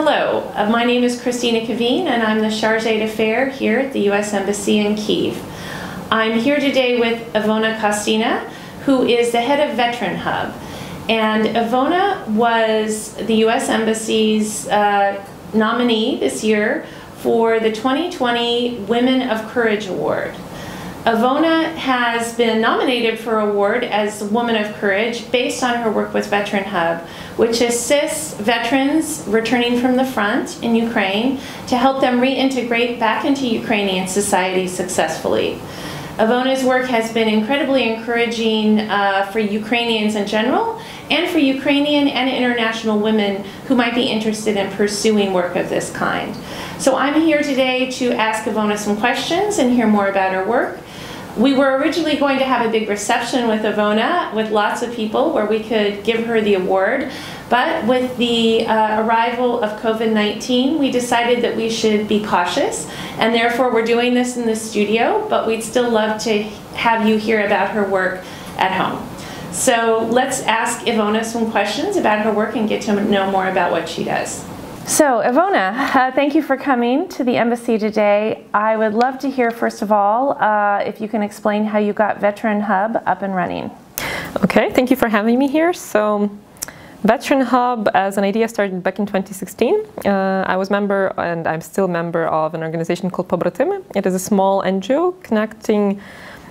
Hello, my name is Christina Kvien and I'm the Chargé d'Affaires here at the U.S. Embassy in Kyiv. I'm here today with Ivona Kostina, who is the head of Veteran Hub. And Ivona was the U.S. Embassy's nominee this year for the 2020 Women of Courage Award. Ivona has been nominated for an award as Woman of Courage based on her work with Veteran Hub, which assists veterans returning from the front in Ukraine to help them reintegrate back into Ukrainian society successfully. Ivona's work has been incredibly encouraging for Ukrainians in general and for Ukrainian and international women who might be interested in pursuing work of this kind. So I'm here today to ask Ivona some questions and hear more about her work. We were originally going to have a big reception with Ivona with lots of people where we could give her the award, but with the arrival of COVID-19, we decided that we should be cautious, and therefore we're doing this in the studio, but we'd still love to have you hear about her work at home. So let's ask Ivona some questions about her work and get to know more about what she does. So, Ivona, thank you for coming to the embassy today. I would love to hear, first of all, if you can explain how you got Veteran Hub up and running. Okay, thank you for having me here. So, Veteran Hub as an idea started back in 2016. I was member, and I'm still member of an organization called Kostyna. It is a small NGO connecting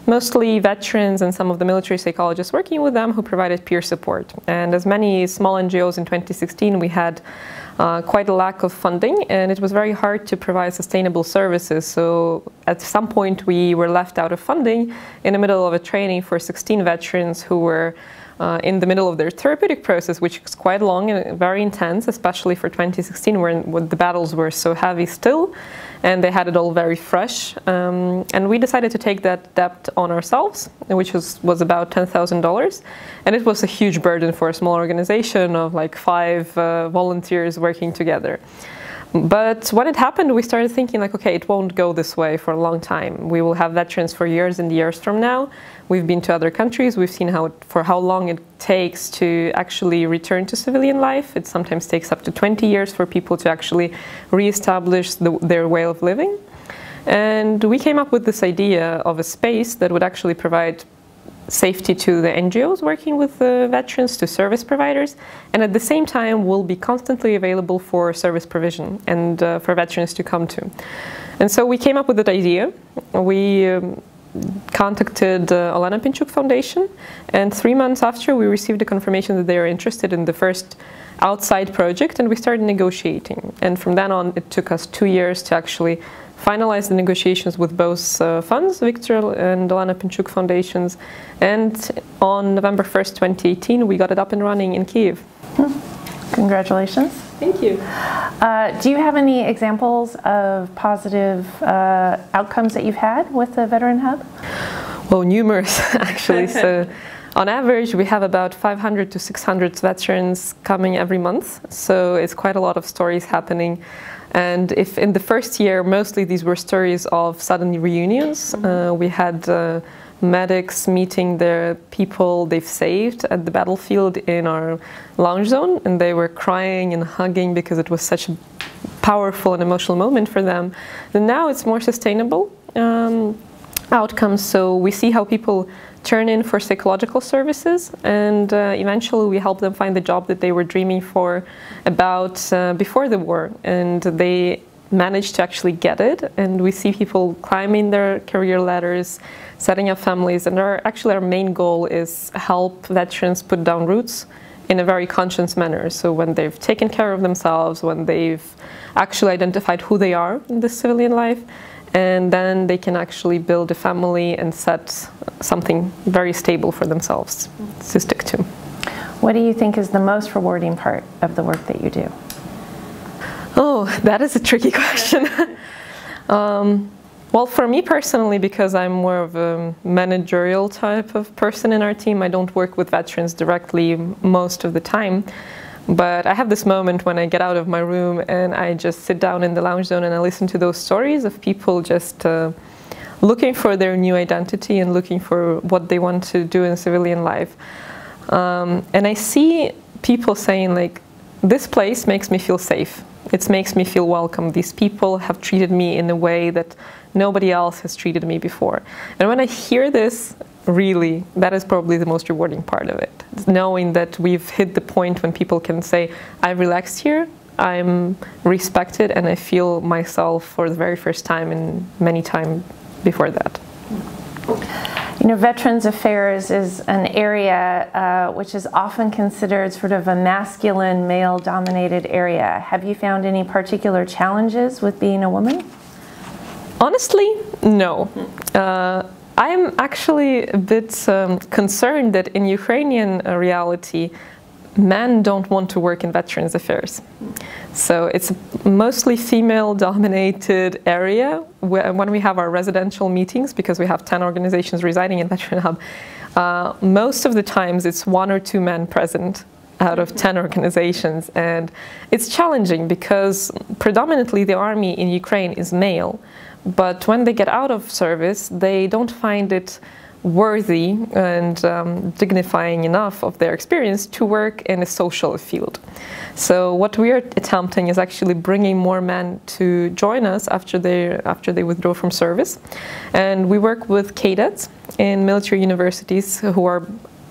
mostly veterans and some of the military psychologists working with them who provided peer support. And as many small NGOs in 2016, we had quite a lack of funding, and it was very hard to provide sustainable services. So at some point we were left out of funding in the middle of a training for 16 veterans who were in the middle of their therapeutic process, which was quite long and very intense, especially for 2016 when the battles were so heavy still, and they had it all very fresh. And we decided to take that debt on ourselves, which was about $10,000. And it was a huge burden for a small organization of like 5 volunteers working together. But when it happened, we started thinking like, okay, it won't go this way for a long time. We will have veterans for years and years from now. We've been to other countries. We've seen for how long it takes to actually return to civilian life. It sometimes takes up to 20 years for people to actually reestablish their way of living. And we came up with this idea of a space that would actually provide safety to the NGOs working with veterans, to service providers, and at the same time will be constantly available for service provision and for veterans to come to. And so we came up with that idea. We contacted Olena Pinchuk Foundation, and 3 months after we received a confirmation that they are interested in the first outside project, and we started negotiating. And from then on it took us 2 years to actually finalize the negotiations with both funds, Victor and Olena Pinchuk Foundations, and on November 1st, 2018, we got it up and running in Kyiv. Congratulations. Thank you. Do you have any examples of positive outcomes that you've had with the Veteran Hub? Well, numerous, actually. So, on average, we have about 500 to 600 veterans coming every month. So it's quite a lot of stories happening. And if in the first year, mostly these were stories of sudden reunions. We had medics meeting the people they've saved at the battlefield in our lounge zone, and they were crying and hugging because it was such a powerful and emotional moment for them. And now it's more sustainable outcomes. So we see how people turn in for psychological services, and eventually we help them find the job that they were dreaming for about before the war, and they managed to actually get it. And we see people climbing their career ladders, setting up families, and our main goal is help veterans put down roots in a very conscious manner. So when they've taken care of themselves, when they've actually identified who they are in the civilian life, and then they can actually build a family and set something very stable for themselves to stick to. What do you think is the most rewarding part of the work that you do? Oh, that is a tricky question. Well, for me personally, because I'm more of a managerial type of person in our team, I don't work with veterans directly most of the time. But I have this moment when I get out of my room and I just sit down in the lounge zone and I listen to those stories of people just looking for their new identity and looking for what they want to do in civilian life. And I see people saying like, this place makes me feel safe. It makes me feel welcome. These people have treated me in a way that nobody else has treated me before. And when I hear this, really, that is probably the most rewarding part of it. Knowing that we've hit the point when people can say, I've relaxed here, I'm respected, and I feel myself for the very first time in many times before that. You know, Veterans Affairs is an area which is often considered sort of a masculine, male-dominated area. Have you found any particular challenges with being a woman? Honestly, no. I'm actually a bit concerned that in Ukrainian reality, men don't want to work in Veterans Affairs. So it's a mostly female-dominated area. When we have our residential meetings, because we have 10 organizations residing in Veteran Hub, most of the times it's 1 or 2 men present out of 10 organizations. And it's challenging because predominantly the army in Ukraine is male. But when they get out of service, they don't find it worthy and dignifying enough of their experience to work in a social field. So what we are attempting is actually bringing more men to join us after they withdraw from service. And we work with cadets in military universities who are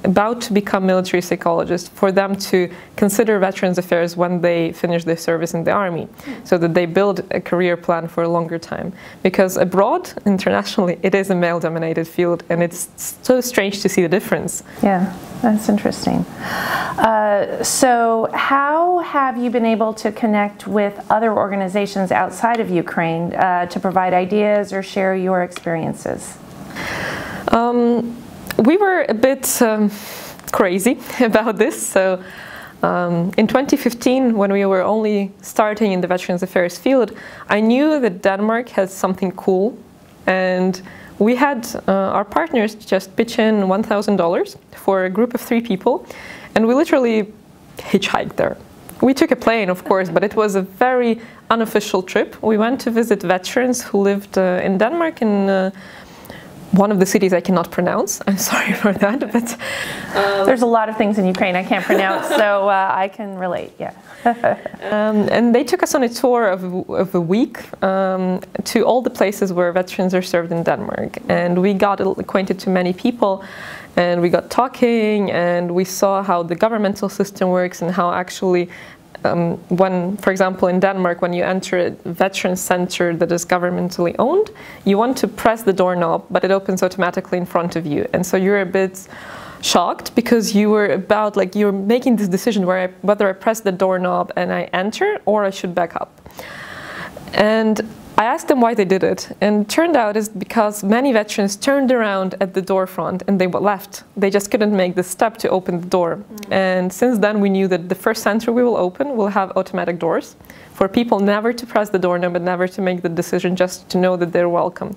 about to become military psychologists, for them to consider Veterans Affairs when they finish their service in the army, so that they build a career plan for a longer time. Because abroad, internationally, it is a male-dominated field, and it's so strange to see the difference. Yeah, that's interesting. So how have you been able to connect with other organizations outside of Ukraine to provide ideas or share your experiences? We were a bit crazy about this. So in 2015, when we were only starting in the Veterans Affairs field, I knew that Denmark has something cool, and we had our partners just pitch in $1,000 for a group of 3 people, and we literally hitchhiked there. We took a plane, of course, but it was a very unofficial trip. We went to visit veterans who lived in Denmark, in one of the cities I cannot pronounce. I'm sorry for that, but there's a lot of things in Ukraine I can't pronounce, so I can relate. Yeah. And they took us on a tour of a week to all the places where veterans are served in Denmark, and we got acquainted to many people, and we got talking, and we saw how the governmental system works, and how actually when, for example, in Denmark, when you enter a veteran center that is governmentally owned, you want to press the doorknob, but it opens automatically in front of you. And so you're a bit shocked, because you were about, like, you're making this decision whether I press the doorknob and I enter, or I should back up. And I asked them why they did it, and it turned out it's because many veterans turned around at the door front and they left. They just couldn't make the step to open the door. And since then we knew that the first center we will open will have automatic doors for people never to press the doorknob, but never to make the decision, just to know that they're welcome.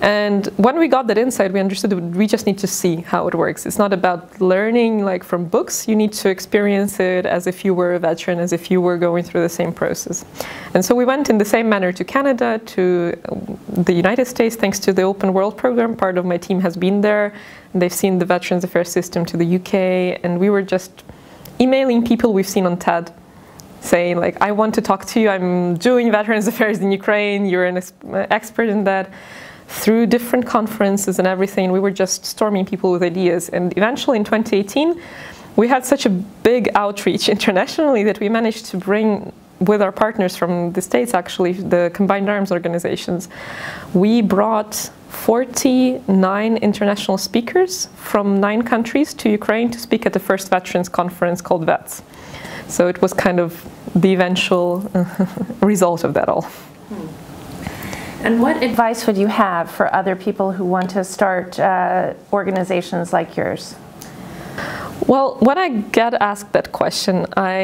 And when we got that insight, we understood that we just need to see how it works. It's not about learning like from books. You need to experience it as if you were a veteran, as if you were going through the same process. And so we went in the same manner to Canada, to the United States, thanks to the Open World program. Part of my team has been there, and they've seen the Veterans Affairs system to the UK, and we were just emailing people we've seen on TED, saying like, I want to talk to you, I'm doing Veterans Affairs in Ukraine, you're an expert in that. Through different conferences and everything, we were just storming people with ideas. And eventually in 2018, we had such a big outreach internationally that we managed to bring, with our partners from the States actually, the Combined Arms Organizations, we brought 49 international speakers from 9 countries to Ukraine to speak at the first veterans conference called VETS. So it was kind of the eventual result of that all. And what advice would you have for other people who want to start organizations like yours? Well, when I get asked that question, I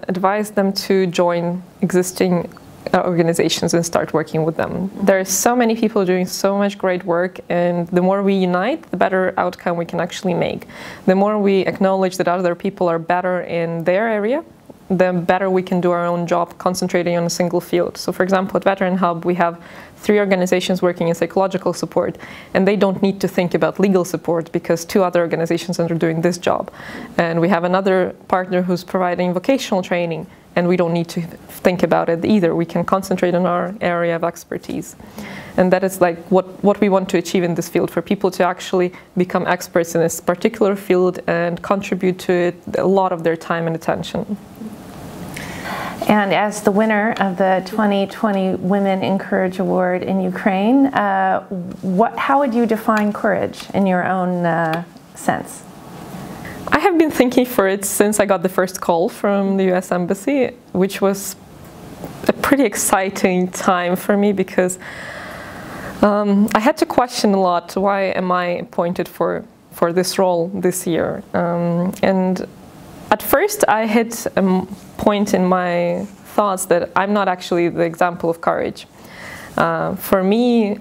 advise them to join existing organizations and start working with them. There are so many people doing so much great work, and the more we unite, the better outcome we can actually make. The more we acknowledge that other people are better in their area, the better we can do our own job concentrating on a single field. So for example, at Veteran Hub, we have 3 organizations working in psychological support, and they don't need to think about legal support because 2 other organizations are doing this job. And we have another partner who's providing vocational training, and we don't need to think about it either. We can concentrate on our area of expertise. And that is like what we want to achieve in this field, for people to actually become experts in this particular field and contribute to it a lot of their time and attention. And as the winner of the 2020 Women in Courage Award in Ukraine, how would you define courage in your own sense? I have been thinking for it since I got the first call from the US Embassy, which was a pretty exciting time for me, because I had to question a lot, why am I appointed for this role this year? And at first I hit a point in my thoughts that I'm not actually the example of courage. For me,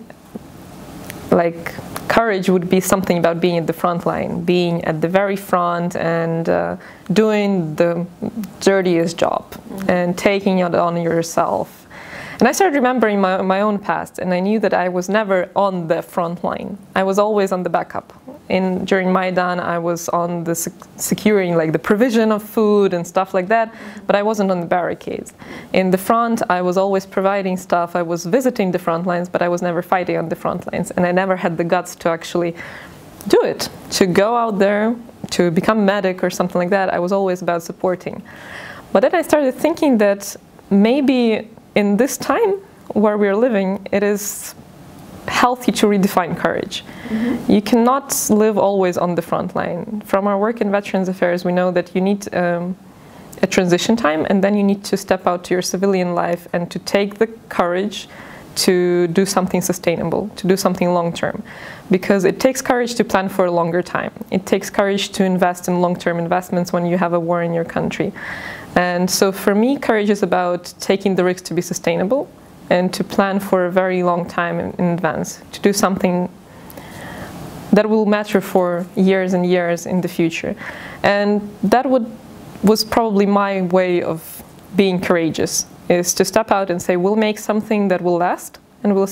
like, courage would be something about being at the front line, being at the very front and doing the dirtiest job and taking it on yourself. And I started remembering my own past, and I knew that I was never on the front line. I was always on the backup. During Maidan, I was on the securing, like, the provision of food and stuff like that, but I wasn't on the barricades. In the front, I was always providing stuff. I was visiting the front lines, but I was never fighting on the front lines, and I never had the guts to actually do it, to go out there, to become medic or something like that. I was always about supporting. But then I started thinking that maybe in this time where we're living, it is healthy to redefine courage. You cannot live always on the front line. From our work in Veterans Affairs, we know that you need a transition time, and then you need to step out to your civilian life and to take the courage to do something sustainable, to do something long-term. Because it takes courage to plan for a longer time. It takes courage to invest in long-term investments when you have a war in your country. And so for me, courage is about taking the risk to be sustainable and to plan for a very long time in advance, to do something that will matter for years and years in the future. And that was probably my way of being courageous, is to step out and say, we'll make something that will last, and we'll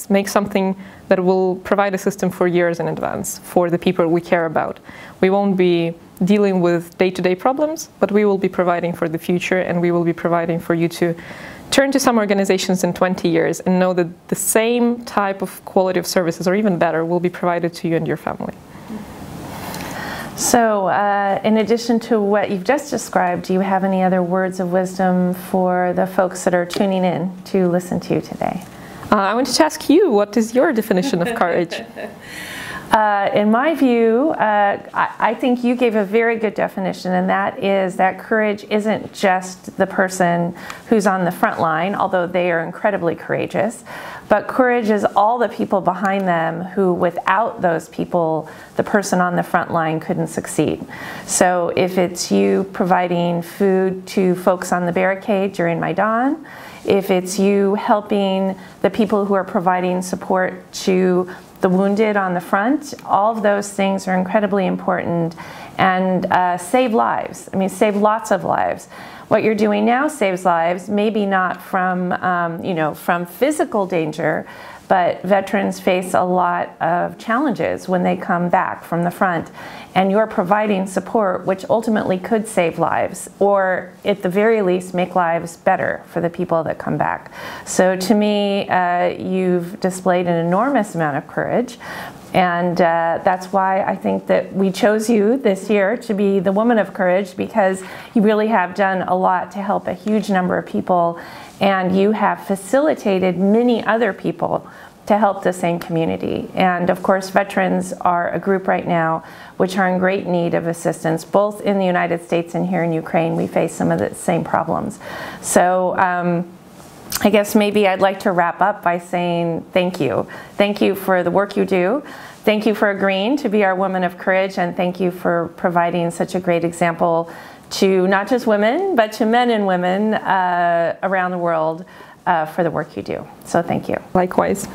make something that will provide a system for years in advance for the people we care about. We won't be dealing with day-to-day problems, but we will be providing for the future, and we will be providing for you to turn to some organizations in 20 years and know that the same type of quality of services, or even better, will be provided to you and your family. So, in addition to what you've just described, do you have any other words of wisdom for the folks that are tuning in to listen to you today? I wanted to ask you, what is your definition of courage? In my view, I think you gave a very good definition, and that is that courage isn't just the person who's on the front line, although they are incredibly courageous, but courage is all the people behind them who, without those people, the person on the front line couldn't succeed. So if it's you providing food to folks on the barricade during Maidan, if it's you helping the people who are providing support to the wounded on the front, all of those things are incredibly important and save lives. I mean, save lots of lives. What you're doing now saves lives, maybe not from, from physical danger, but veterans face a lot of challenges when they come back from the front. And you're providing support which ultimately could save lives, or at the very least make lives better for the people that come back. So to me, you've displayed an enormous amount of courage. And that's why I think that we chose you this year to be the Woman of Courage, because you really have done a lot to help a huge number of people, and you have facilitated many other people to help the same community. And of course, veterans are a group right now which are in great need of assistance, both in the United States and here in Ukraine. We face some of the same problems. So I guess maybe I'd like to wrap up by saying thank you. Thank you for the work you do. Thank you for agreeing to be our Woman of Courage, and thank you for providing such a great example to not just women, but to men and women around the world for the work you do. So thank you. Likewise.